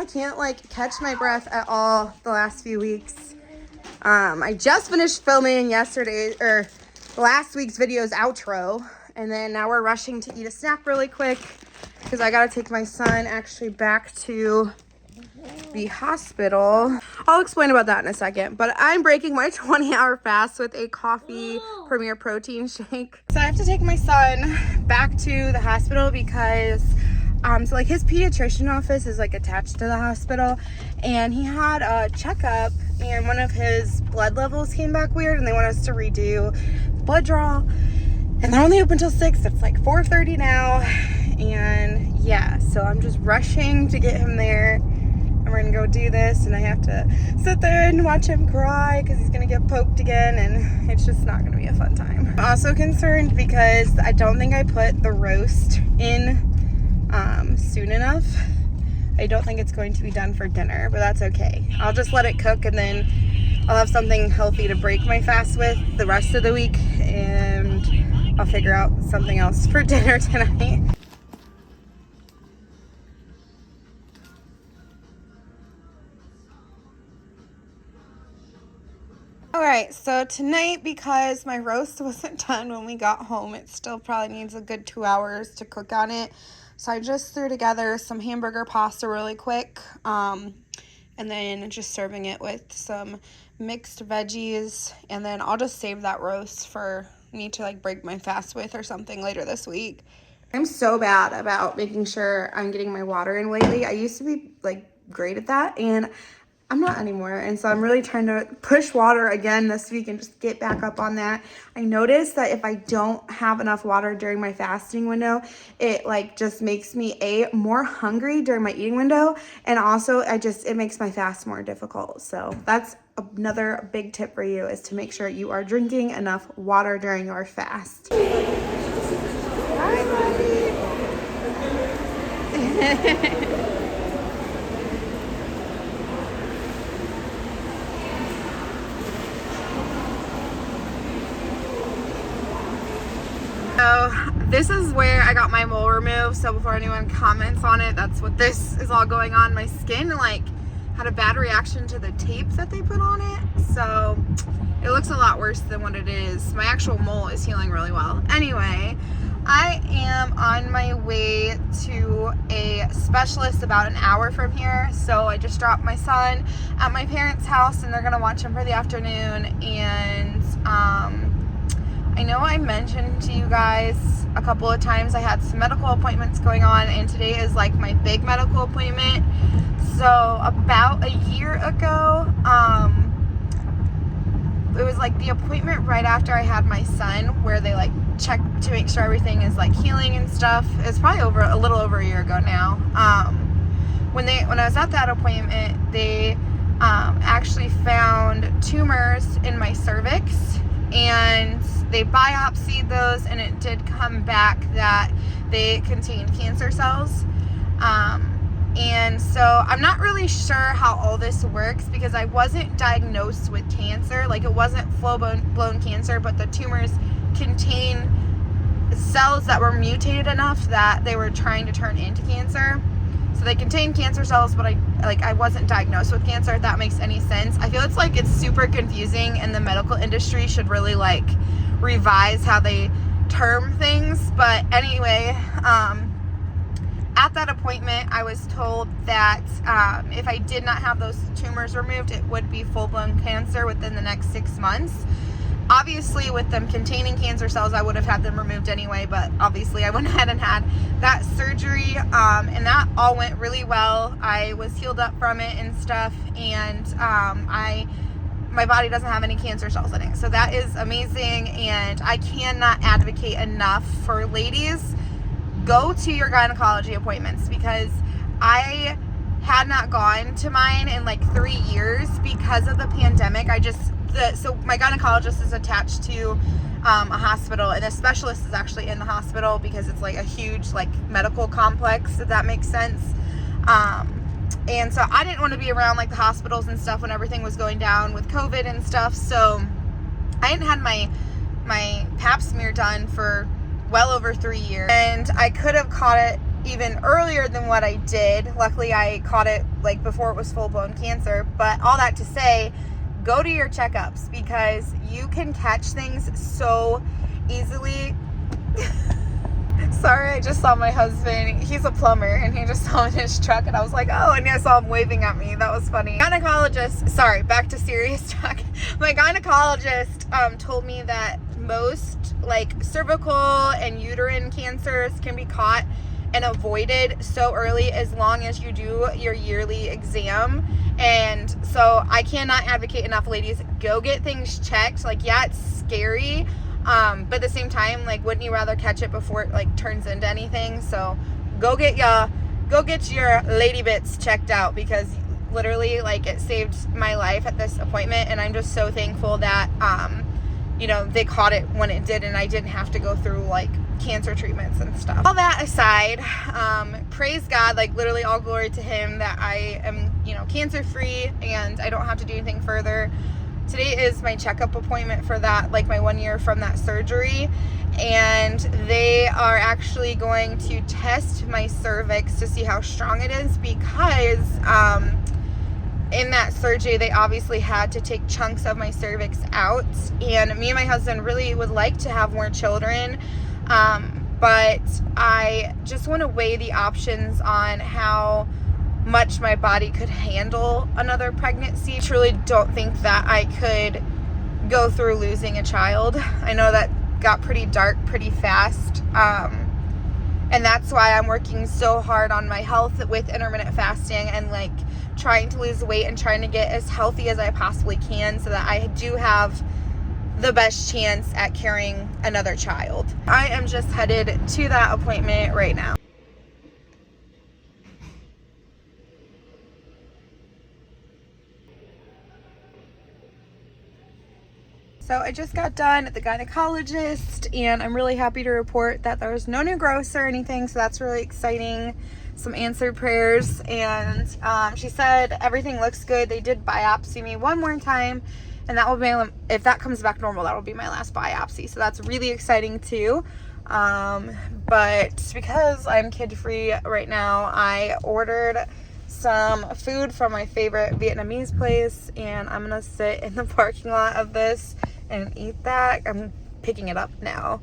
can't like catch my breath at all the last few weeks. I just finished filming last week's video's outro, and then now we're rushing to eat a snack really quick because I gotta take my son actually back to the hospital. I'll explain about that in a second, but I'm breaking my 20-hour fast with a coffee Premier protein shake. So I have to take my son back to the hospital because so like his pediatrician office is like attached to the hospital, and he had a checkup and one of his blood levels came back weird and they want us to redo blood draw, and they're only open till 6. It's like 4:30 now, and yeah, so I'm just rushing to get him there, and we're gonna go do this, and I have to sit there and watch him cry because he's gonna get poked again, and it's just not gonna be a fun time. I'm also concerned because I don't think I put the roast in soon enough. I don't think it's going to be done for dinner, but that's okay. I'll just let it cook, and then I'll have something healthy to break my fast with the rest of the week, and I'll figure out something else for dinner tonight. Alright, so tonight, because my roast wasn't done when we got home, it still probably needs a good 2 hours to cook on it. So I just threw together some hamburger pasta really quick, and then just serving it with some mixed veggies, and then I'll just save that roast for me to like break my fast with or something later this week. I'm so bad about making sure I'm getting my water in lately. I used to be like great at that, and I'm not anymore, and so I'm really trying to push water again this week and just get back up on that. I noticed that if I don't have enough water during my fasting window, it like just makes me more hungry during my eating window, and also it makes my fast more difficult. So that's another big tip for you, is to make sure you are drinking enough water during your fast. Hi, buddy. So this is where I got my mole removed. So before anyone comments on it, that's what this is all going on. My skin like had a bad reaction to the tape that they put on it. So it looks a lot worse than what it is. My actual mole is healing really well. Anyway, I am on my way to a specialist about an hour from here. So I just dropped my son at my parents' house, and they're gonna watch him for the afternoon. And I know I mentioned to you guys a couple of times I had some medical appointments going on, and today is like my big medical appointment. So about a year ago, it was like the appointment right after I had my son, where they like check to make sure everything is like healing and stuff. It's probably a little over a year ago now. When I was at that appointment, they actually found tumors in my cervix, and they biopsied those, and it did come back that they contained cancer cells. And so I'm not really sure how all this works, because I wasn't diagnosed with cancer. Like, it wasn't full-blown cancer, but the tumors contain cells that were mutated enough that they were trying to turn into cancer. So they contain cancer cells, but I wasn't diagnosed with cancer, if that makes any sense. I feel it's super confusing, and the medical industry should really like revise how they term things. But anyway, at that appointment, I was told that if I did not have those tumors removed, it would be full-blown cancer within the next 6 months. Obviously, with them containing cancer cells, I would have had them removed anyway, but obviously I went ahead and had that surgery, and that all went really well. I was healed up from it and stuff, and my body doesn't have any cancer cells in it. So that is amazing, and I cannot advocate enough for ladies, go to your gynecology appointments, because I had not gone to mine in like 3 years because of the pandemic. So my gynecologist is attached to a hospital, and the specialist is actually in the hospital because it's like a huge like medical complex, if that makes sense. And so I didn't want to be around like the hospitals and stuff when everything was going down with COVID and stuff. So I hadn't had my pap smear done for well over 3 years, and I could have caught it even earlier than what I did. Luckily, I caught it like before it was full-blown cancer. But all that to say, go to your checkups because you can catch things so easily. Sorry, I just saw my husband. He's a plumber, and he just saw in his truck, and I was like, oh, and I saw him waving at me. That was funny. Gynecologist, sorry, back to serious talk. My gynecologist told me that most like cervical and uterine cancers can be caught and avoided so early as long as you do your yearly exam. And so I cannot advocate enough, ladies, go get things checked. Like, yeah, it's scary. But at the same time, like, wouldn't you rather catch it before it like turns into anything? So go get your lady bits checked out, because literally, like, it saved my life at this appointment, and I'm just so thankful that you know, they caught it when it did, and I didn't have to go through like cancer treatments and stuff. All that aside, praise God, like literally all glory to him that I am, you know, cancer free and I don't have to do anything further. Today is my checkup appointment for that, like my 1 year from that surgery, and they are actually going to test my cervix to see how strong it is, because in that surgery they obviously had to take chunks of my cervix out, and me and my husband really would like to have more children, but I just want to weigh the options on how much my body could handle another pregnancy. I truly don't think that I could go through losing a child. I know that got pretty dark pretty fast, and that's why I'm working so hard on my health with intermittent fasting and like trying to lose weight and trying to get as healthy as I possibly can so that I do have the best chance at carrying another child. I am just headed to that appointment right now. So I just got done at the gynecologist, and I'm really happy to report that there's no new growths or anything, so that's really exciting. Some answered prayers, and she said everything looks good. They did biopsy me one more time, and that will be, if that comes back normal, that will be my last biopsy, so that's really exciting too. But because I'm kid-free right now, I ordered some food from my favorite Vietnamese place, and I'm gonna sit in the parking lot of this and eat that. I'm picking it up now,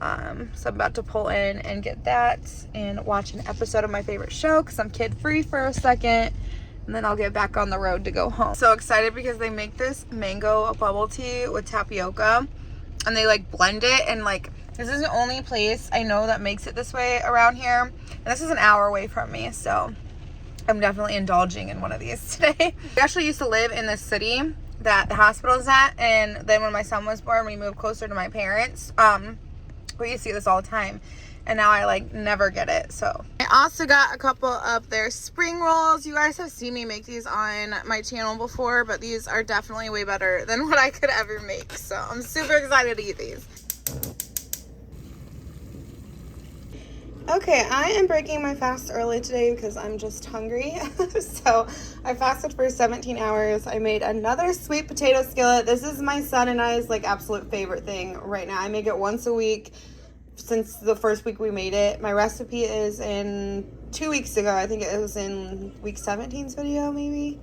so I'm about to pull in and get that and watch an episode of my favorite show because I'm kid-free for a second, and then I'll get back on the road to go home. So excited because they make this mango bubble tea with tapioca, and they like blend it, and like this is the only place I know that makes it this way around here, and this is an hour away from me, so I'm definitely indulging in one of these today. We actually used to live in the city that the hospital is at, and then when my son was born, we moved closer to my parents. We used to see this all the time, and now I like never get it. So I also got a couple of their spring rolls. You guys have seen me make these on my channel before, but these are definitely way better than what I could ever make. So I'm super excited to eat these. Okay, I am breaking my fast early today because I'm just hungry. So I fasted for 17 hours. I made another sweet potato skillet. This is my son and I's like absolute favorite thing right now. I make it once a week since the first week we made it. My recipe is in 2 weeks ago. I think it was in week 17's video maybe.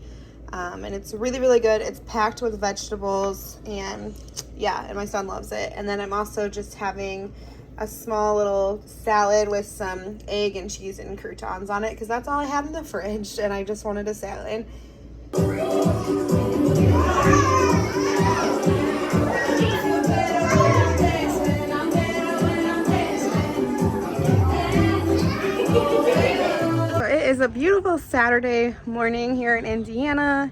And it's really, really good. It's packed with vegetables, and yeah, and my son loves it. And then I'm also just having a small little salad with some egg and cheese and croutons on it because that's all I had in the fridge, and I just wanted a salad. So it is a beautiful Saturday morning here in Indiana,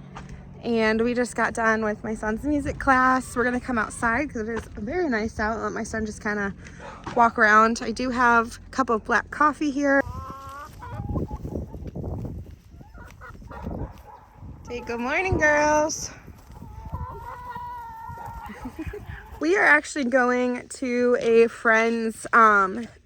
and we just got done with my son's music class. We're gonna come outside because it is very nice out and let my son just kind of walk around. I do have a cup of black coffee here. Hey, good morning, girls. We are actually going to a friend's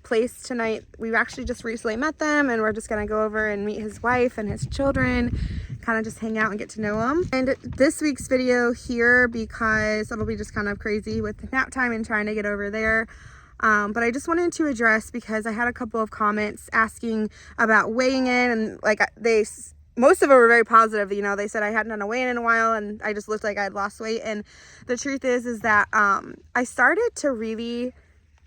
place tonight. We've actually just recently met them, and we're just gonna go over and meet his wife and his children, kind of just hang out and get to know them. And this week's video here, because it'll be just kind of crazy with nap time and trying to get over there, But I just wanted to address, because I had a couple of comments asking about weighing in, and like most of them were very positive. You know, they said I hadn't done a weigh-in in a while and I just looked like I had lost weight. And the truth is that I started to really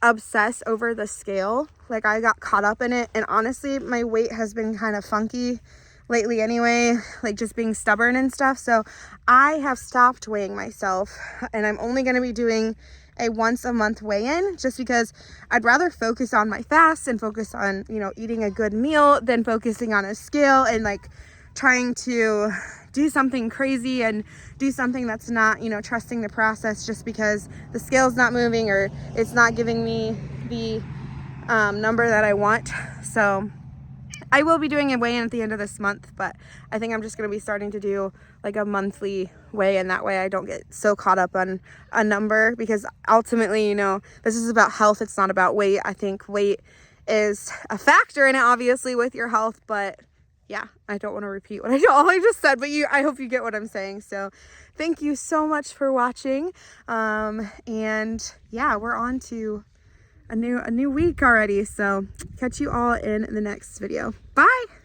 obsess over the scale. Like, I got caught up in it, and honestly my weight has been kind of funky lately anyway, like just being stubborn and stuff. So I have stopped weighing myself, and I'm only going to be doing a once a month weigh-in, just because I'd rather focus on my fast and focus on, you know, eating a good meal than focusing on a scale and like trying to do something crazy and do something that's not, you know, trusting the process just because the scale's not moving or it's not giving me the number that I want. So I will be doing a weigh-in at the end of this month, but I think I'm just going to be starting to do like a monthly weigh-in. That way I don't get so caught up on a number, because ultimately, you know, this is about health. It's not about weight. I think weight is a factor in it, obviously, with your health, but yeah, I don't want to repeat what all I just said, but I hope you get what I'm saying. So thank you so much for watching. And yeah, we're on to a new week already. So catch you all in the next video. Bye.